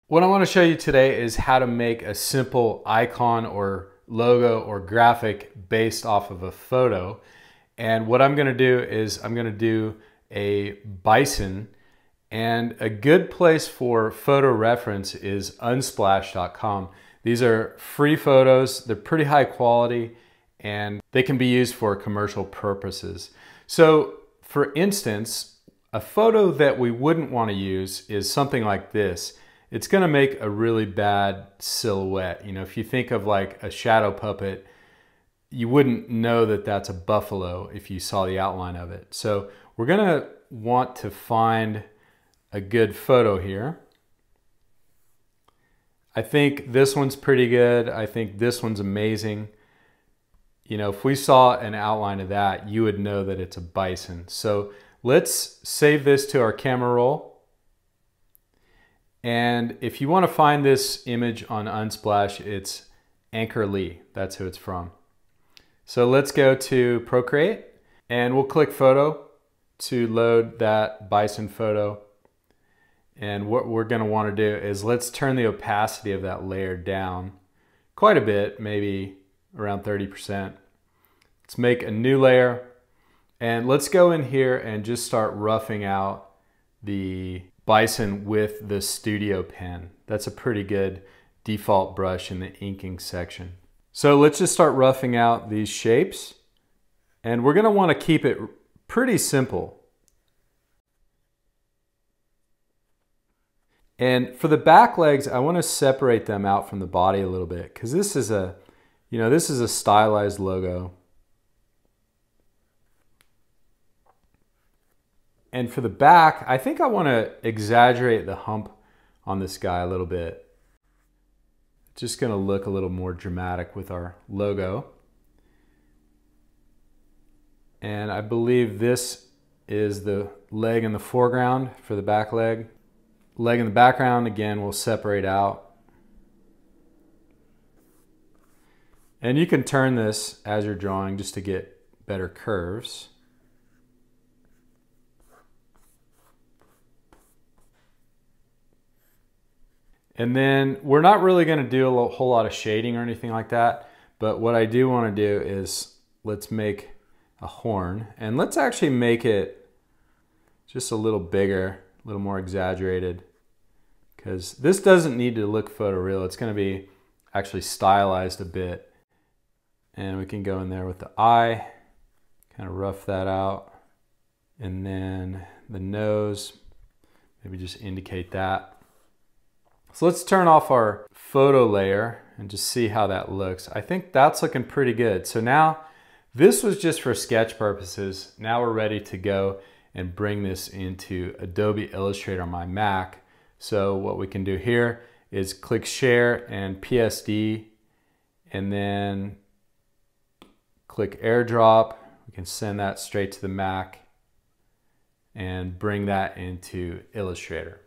What I want to show you today is how to make a simple icon or logo or graphic based off of a photo. And what I'm going to do is I'm going to do a bison, and a good place for photo reference is unsplash.com. These are free photos, they're pretty high quality, and they can be used for commercial purposes. So for instance, a photo that we wouldn't want to use is something like this. It's going to make a really bad silhouette. You know, if you think of like a shadow puppet, you wouldn't know that that's a buffalo if you saw the outline of it. So we're going to want to find a good photo here. I think this one's pretty good. I think this one's amazing. You know, if we saw an outline of that, you would know that it's a bison. So let's save this to our camera roll. And if you want to find this image on Unsplash, it's Anchor Lee. That's who it's from. So let's go to Procreate, and we'll click Photo to load that bison photo. And what we're going to want to do is let's turn the opacity of that layer down quite a bit, maybe around 30%. Let's make a new layer, and let's go in here and just start roughing out the bison with the studio pen. That's a pretty good default brush in the inking section. So let's just start roughing out these shapes, and we're going to want to keep it pretty simple. And for the back legs, I want to separate them out from the body a little bit, because this is a, you know, this is a stylized logo. And for the back, I think I want to exaggerate the hump on this guy a little bit. Just going to look a little more dramatic with our logo. And I believe this is the leg in the foreground for the back leg. Leg in the background, again, we'll separate out. And you can turn this as you're drawing just to get better curves. And then we're not really going to do a whole lot of shading or anything like that, but what I do want to do is let's make a horn, and let's actually make it just a little bigger, a little more exaggerated, because this doesn't need to look photoreal. It's going to be actually stylized a bit. And we can go in there with the eye, kind of rough that out, and then the nose, maybe just indicate that. So let's turn off our photo layer and just see how that looks. I think that's looking pretty good. So now this was just for sketch purposes. Now we're ready to go and bring this into Adobe Illustrator on my Mac. So what we can do here is click Share and PSD, and then click AirDrop. We can send that straight to the Mac and bring that into Illustrator.